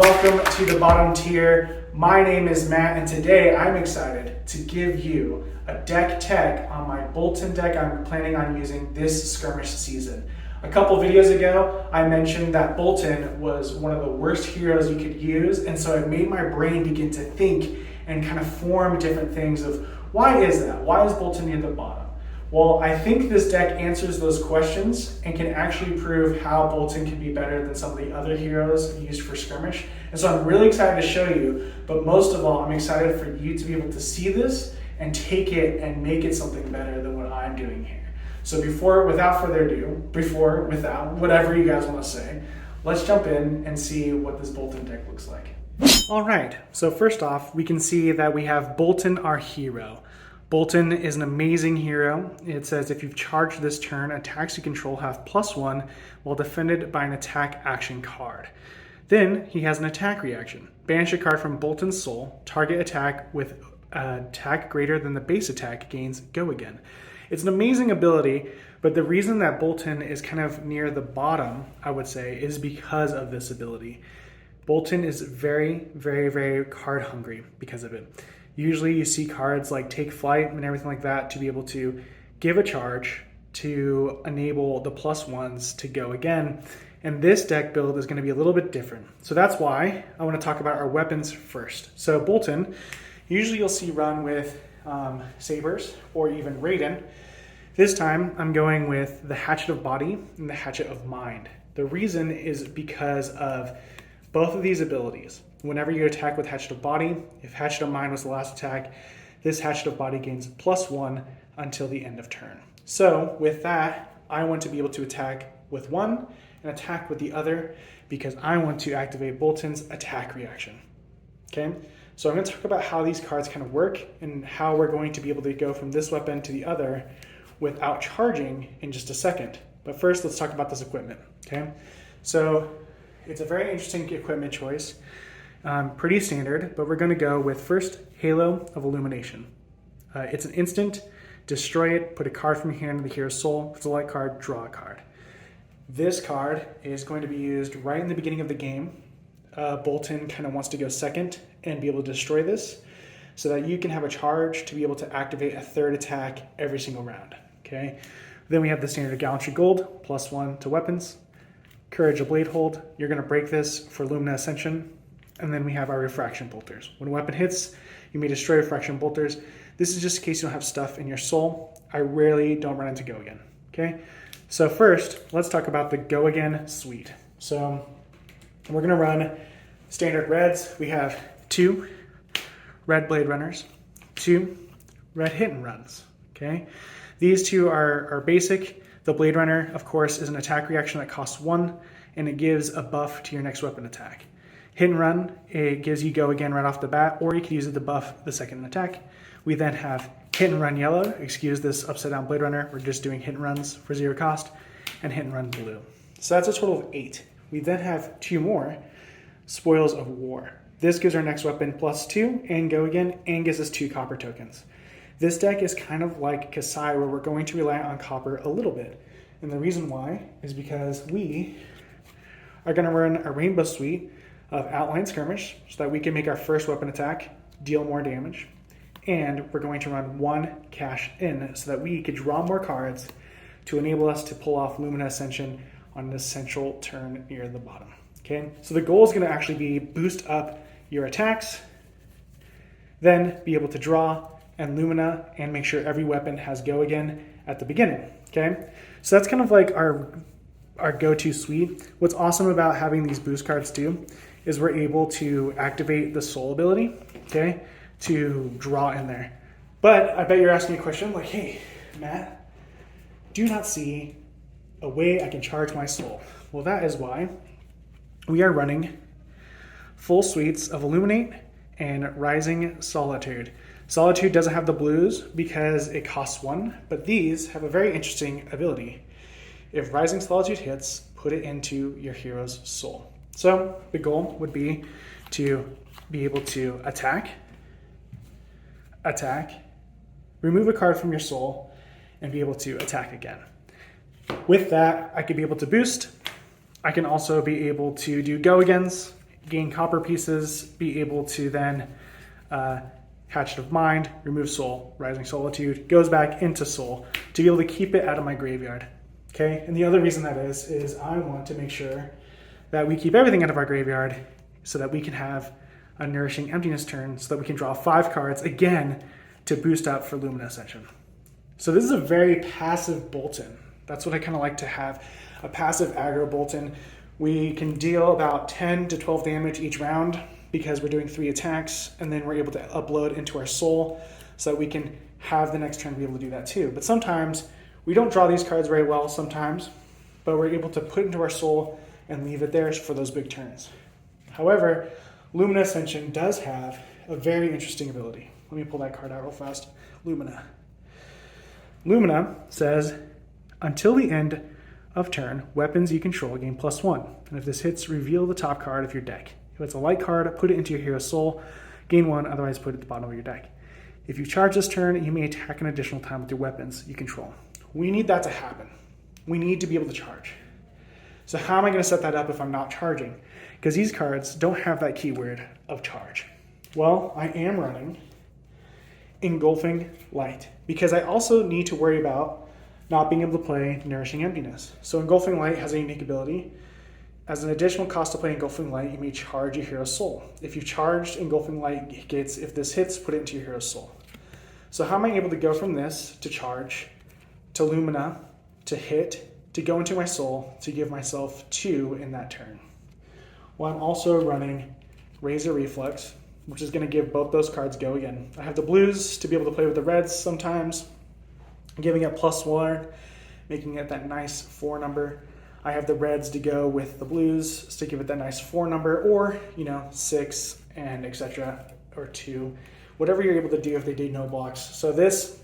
welcome to the bottom tier. My name is Matt, and today I'm excited to give you a deck tech on my Boltyn deck I'm planning on using this skirmish season. A couple videos ago, I mentioned that Boltyn was one of the worst heroes you could use, and so it made my brain begin to think and kind of form different things of why is that? Why is Boltyn near the bottom? Well, I think this deck answers those questions and can actually prove how Boltyn can be better than some of the other heroes used for skirmish. And so I'm really excited to show you, but most of all, I'm excited for you to be able to see this and take it and make it something better than what I'm doing here. So without further ado, without, whatever you guys want to say, let's jump in and see what this Boltyn deck looks like. All right, so first off, we can see that we have Boltyn, our hero. Boltyn is an amazing hero. It says if you've charged this turn, attacks you control have +1 while defended by an attack action card. Then he has an attack reaction. Banish a card from Boltyn's soul. Target attack with attack greater than the base attack gains go again. It's an amazing ability, but the reason that Boltyn is kind of near the bottom, I would say, is because of this ability. Boltyn is very, very, very card hungry because of it. Usually you see cards like Take Flight and everything like that to be able to give a charge to enable the +1s to go again. And this deck build is going to be a little bit different. So that's why I want to talk about our weapons first. So Boltyn, usually you'll see run with sabers or even Raiden. This time I'm going with the Hatchet of Body and the Hatchet of Mind. The reason is because of both of these abilities. Whenever you attack with Hatchet of Body, if Hatchet of Mind was the last attack, this Hatchet of Body gains +1 until the end of turn. So with that, I want to be able to attack with one and attack with the other because I want to activate Boltyn's attack reaction. Okay, so I'm going to talk about how these cards kind of work and how we're going to be able to go from this weapon to the other without charging in just a second. But first, let's talk about this equipment. Okay, so it's a very interesting equipment choice. Pretty standard, but we're going to go with first Halo of Illumination. It's an instant, destroy it, put a card from your hand in the hero's soul. If it's a light card, draw a card. This card is going to be used right in the beginning of the game. Boltyn kind of wants to go second and be able to destroy this so that you can have a charge to be able to activate a third attack every single round. Okay. Then we have the standard Gallantry Gold, +1 to weapons. Courage of Blade Hold, you're going to break this for Lumina Ascension. And then we have our Refraction Bolters. When a weapon hits, you may destroy Refraction Bolters. This is just in case you don't have stuff in your soul. I rarely don't run into Go Again. Okay, so first, let's talk about the Go Again suite. So we're going to run standard reds. We have 2 red Blade Runners, 2 red Hit and Runs. Okay, these 2 are basic. The Blade Runner, of course, is an attack reaction that costs 1, and it gives a buff to your next weapon attack. Hit and Run, it gives you Go Again right off the bat, or you can use it to buff the second attack. We then have Hit and Run Yellow. Excuse this upside down Blade Runner. We're just doing Hit and Runs for 0 cost, and Hit and Run Blue. So that's a total of 8. We then have 2 more Spoils of War. This gives our next weapon +2 and Go Again, and gives us 2 copper tokens. This deck is kind of like Kasai, where we're going to rely on copper a little bit. And the reason why is because we are going to run a Rainbow Suite of Outline Skirmish so that we can make our first weapon attack deal more damage. And we're going to run 1 Cash In so that we could draw more cards to enable us to pull off Lumina Ascension on an essential turn near the bottom. Okay, so the goal is going to actually be boost up your attacks, then be able to draw and Lumina and make sure every weapon has Go Again at the beginning. Okay, so that's kind of like our go-to suite. What's awesome about having these boost cards too is we're able to activate the soul ability, okay, to draw in there. But I bet you're asking a question like, hey, Matt, do you not see a way I can charge my soul? Well, that is why we are running full suites of Illuminate and Rising Solitude. Solitude doesn't have the blues because it costs 1, but these have a very interesting ability. If Rising Solitude hits, put it into your hero's soul. So the goal would be to be able to attack, remove a card from your soul, and be able to attack again. With that, I could be able to boost. I can also be able to do Go Agains gain copper pieces, be able to then Hatchet of Mind, remove Soul, Rising Solitude, goes back into Soul to be able to keep it out of my graveyard. Okay, and the other reason that is I want to make sure that we keep everything out of our graveyard so that we can have a Nourishing Emptiness turn so that we can draw 5 cards again to boost up for Lumina Ascension. So this is a very passive Boltyn. That's what I kind of like to have, a passive aggro Boltyn. We can deal about 10 to 12 damage each round because we're doing 3 attacks, and then we're able to upload into our Soul so that we can have the next turn be able to do that too. But sometimes we don't draw these cards very well sometimes, but we're able to put into our Soul and leave it there for those big turns. However, Lumina Ascension does have a very interesting ability. Let me pull that card out real fast. Lumina. Lumina says, until the end of turn, weapons you control gain +1. And if this hits, reveal the top card of your deck. If it's a light card, put it into your hero's soul, gain 1, otherwise put it at the bottom of your deck. If you charge this turn, you may attack an additional time with your weapons you control. We need that to happen. We need to be able to charge. So how am I going to set that up if I'm not charging? Because these cards don't have that keyword of charge. Well, I am running Engulfing Light because I also need to worry about not being able to play Nourishing Emptiness. So Engulfing Light has a unique ability. As an additional cost to play Engulfing Light, you may charge your hero's soul. If you've charged Engulfing Light gates, if this hits, put it into your hero's soul. So how am I able to go from this to charge, to Lumina, to hit, to go into my soul, to give myself 2 in that turn? Well, I'm also running Razor Reflex, which is going to give both those cards go again. I have the blues to be able to play with the reds sometimes, giving it +1, making it that nice 4 number. I have the reds to go with the blues to give it that nice 4 number, or 6 and etc. or 2, whatever you're able to do if they do no blocks. So this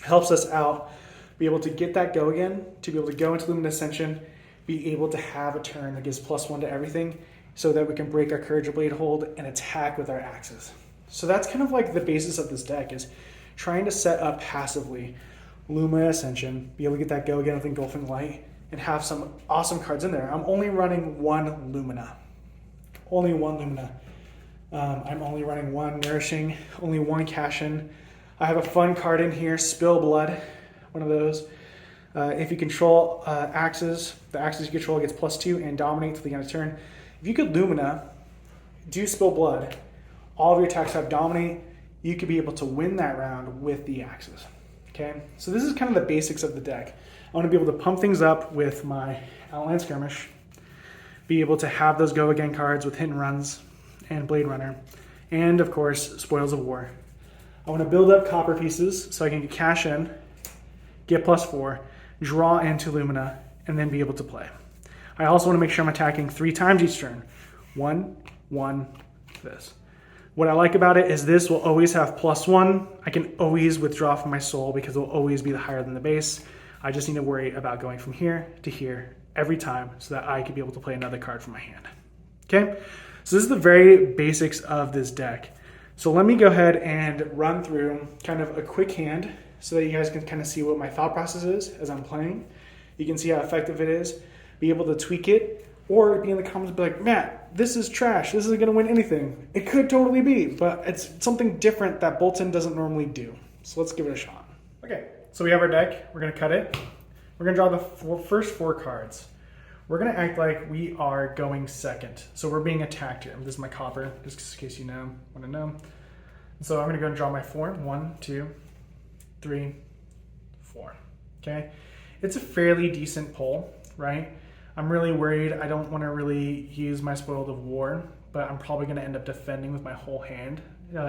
helps us out, be able to get that go again, to be able to go into Lumina Ascension, be able to have a turn that gives +1 to everything, so that we can break our Courage of Blade hold and attack with our axes. So that's kind of like the basis of this deck, is trying to set up passively Lumina Ascension, be able to get that go again with Engulfing Light, and have some awesome cards in there. I'm only running 1 Lumina. Only 1 Lumina. I'm only running 1 Nourishing, only 1 Cash-In. I have a fun card in here, Spill Blood, one of those. If you control axes, the axes you control gets +2 and dominate to the end of turn. If you could Lumina, do Spill Blood, all of your attacks have dominate, you could be able to win that round with the axes. Okay, so this is kind of the basics of the deck. I want to be able to pump things up with my Outland Skirmish, be able to have those go again cards with Hit and Runs and Blade Runner, and of course, Spoils of War. I want to build up copper pieces so I can cash in, get +4, draw into Lumina, and then be able to play. I also want to make sure I'm attacking 3 times each turn. 1, 1, this. What I like about it is this will always have +1. I can always withdraw from my soul because it will always be higher than the base. I just need to worry about going from here to here every time so that I can be able to play another card from my hand. Okay, so this is the very basics of this deck. So let me go ahead and run through kind of a quick hand so that you guys can kind of see what my thought process is as I'm playing. You can see how effective it is, be able to tweak it, or be in the comments and be like, Matt, this is trash. This isn't going to win anything. It could totally be, but it's something different that Boltyn doesn't normally do. So let's give it a shot. Okay, so we have our deck. We're going to cut it. We're going to draw the first 4 cards. We're going to act like we are going second. So we're being attacked here. This is my copper, just in case you want to know. So I'm going to go and draw my 4. 1, 2, 3, 4. Okay, it's a fairly decent pull, right? I'm really worried. I don't want to really use my Spoiled of War, but I'm probably going to end up defending with my whole hand.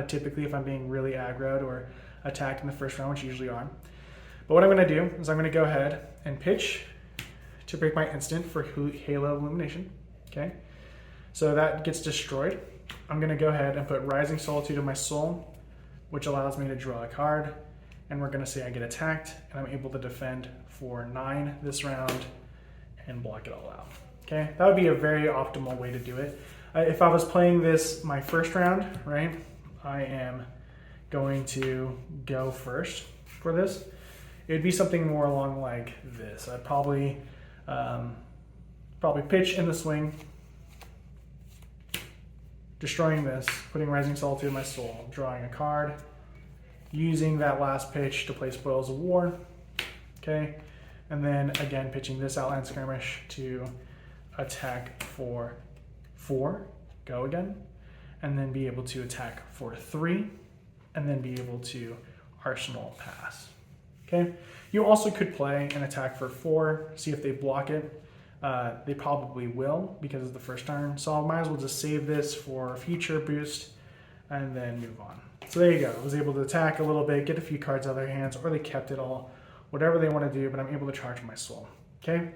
Typically, if I'm being really aggroed or attacked in the first round, which you usually are. But what I'm going to do is I'm going to go ahead and pitch to break my instant for Halo Illumination. Okay, so that gets destroyed. I'm going to go ahead and put Rising Solitude in my soul, which allows me to draw a card. And we're going to say I get attacked, and I'm able to defend for 9 this round and block it all out. Okay, that would be a very optimal way to do it. If I was playing this my first round, right, I am going to go first for this. It would be something more along like this. I'd probably pitch in the swing, destroying this, putting Rising Solitude in my soul, drawing a card, using that last pitch to play Spoils of War, okay? And then again, pitching this Outland Skirmish to attack for 4, go again, and then be able to attack for 3, and then be able to Arsenal pass, okay? You also could play an attack for 4, see if they block it. They probably will because it's the first turn, so I might as well just save this for a future boost and then move on. So there you go. I was able to attack a little bit, get a few cards out of their hands, or they kept it all, whatever they want to do, but I'm able to charge my soul, okay?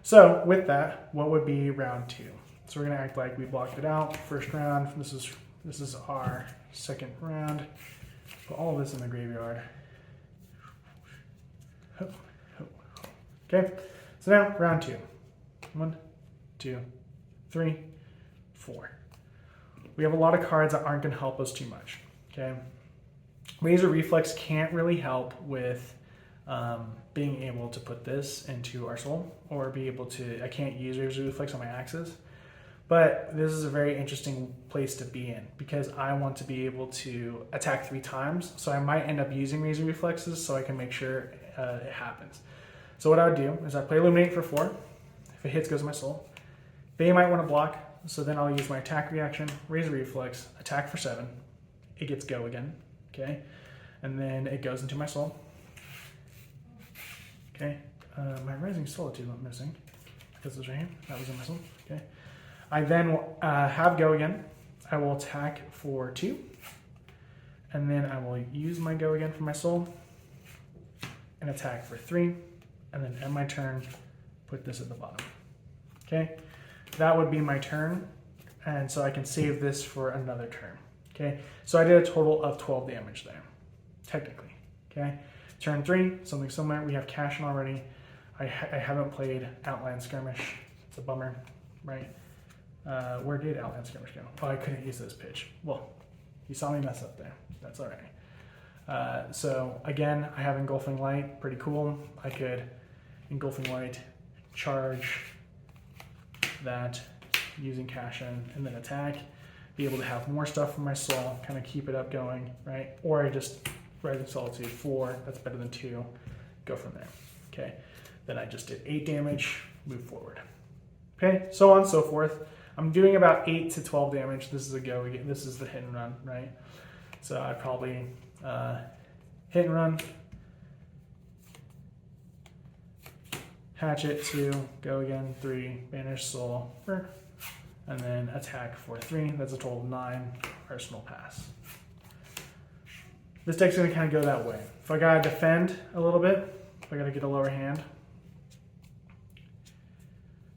So with that, what would be round 2? So we're going to act like we blocked it out. First round, this is our second round. Put all of this in the graveyard. Okay, so now round 2. 1, 2, 3, 4. We have a lot of cards that aren't going to help us too much, okay? Razor Reflex can't really help with being able to put this into our soul, or be able to, I can't use Razor Reflex on my axes, but this is a very interesting place to be in because I want to be able to attack 3 times, so I might end up using Razor Reflexes so I can make sure it happens. So what I would do is I play Illuminate for 4. If it hits, goes to my soul. They might want to block, so then I'll use my attack reaction, Razor Reflex, attack for 7. It gets go again, okay? And then it goes into my soul. Okay, my Rising Solitude went missing. This was right here, that was in my soul, okay? I then have go again. I will attack for 2. And then I will use my go again for my soul. And attack for 3. And then end my turn, put this at the bottom. Okay, that would be my turn, and so I can save this for another turn. Okay, so I did a total of 12 damage there, technically. Okay, turn 3, something similar. We have Cashin already. I haven't played Outland Skirmish. It's a bummer, right? Where did Outland Skirmish go? Oh, I couldn't use this pitch. Well, you saw me mess up there. That's all right. So again, I have Engulfing Light, pretty cool. I could Engulfing Light, charge that using Cashin, and then attack, be able to have more stuff from my soul, kind of keep it up going, right? Or I just Rising Solitude 4, that's better than 2, go from there, okay? Then I just did 8 damage, move forward. Okay, so on and so forth. I'm doing about 8 to 12 damage. This is a go again. This is the hit and run, right? So I probably hit and run, Hatchet 2, go again 3, banish soul, and then attack for 3. That's a total of 9. Arsenal pass. This deck's gonna kind of go that way. If I gotta defend a little bit, if I gotta get a lower hand,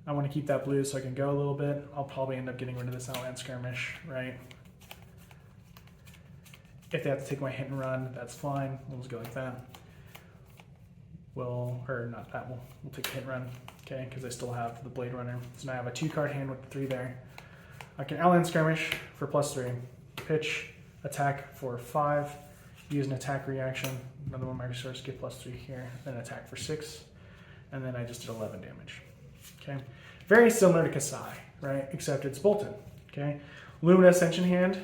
I want to keep that blue so I can go a little bit. I'll probably end up getting rid of this Outland Skirmish, right? If they have to take my hit and run, that's fine. We'll just go like that. We'll take the hit and run, okay? Because I still have the Blade Runner. So now I have a 2-card hand with the 3 there. I can Outland Skirmish for +3. Pitch, attack for 5. Use an attack reaction. Another one of my resource, get +3 here. Then attack for 6. And then I just did 11 damage. Okay, very similar to Kasai, right? Except it's Boltyn. Okay, Lumina Ascension hand,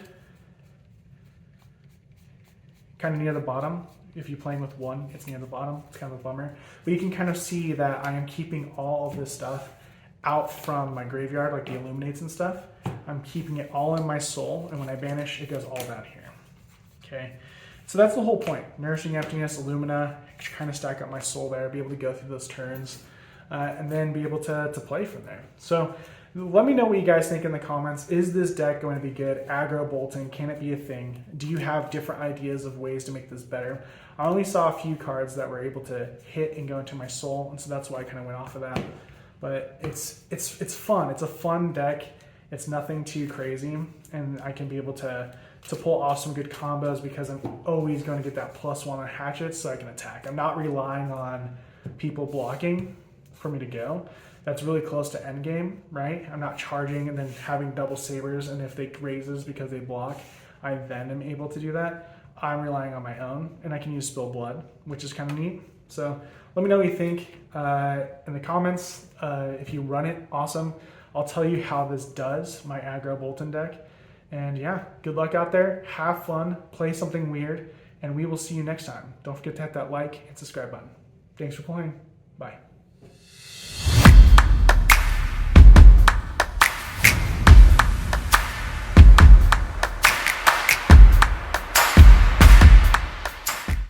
kind of near the bottom. If you're playing with 1, it's near the bottom. It's kind of a bummer, but you can kind of see that I am keeping all of this stuff out from my graveyard, like the Illuminates and stuff. I'm keeping it all in my soul, and when I banish, it goes all down here. Okay, so that's the whole point. Nourishing Emptiness, Illumina, kind of stack up my soul there, be able to go through those turns. And then be able to play from there. So let me know what you guys think in the comments. Is this deck going to be good? Aggro Boltyn, can it be a thing? Do you have different ideas of ways to make this better? I only saw a few cards that were able to hit and go into my soul, and so that's why I kind of went off of that. But it's fun. It's a fun deck. It's nothing too crazy, and I can be able to pull off some good combos because I'm always going to get that +1 on hatchets so I can attack. I'm not relying on people blocking for me to go. That's really close to endgame, right? I'm not charging and then having double sabers, and if they raises because they block, I then am able to do that. I'm relying on my own, and I can use Spill Blood, which is kind of neat. So let me know what you think in the comments. If you run it, awesome. I'll tell you how this does, my Aggro Boltyn deck. And yeah, good luck out there. Have fun, play something weird, and we will see you next time. Don't forget to hit that like and subscribe button. Thanks for playing. Bye.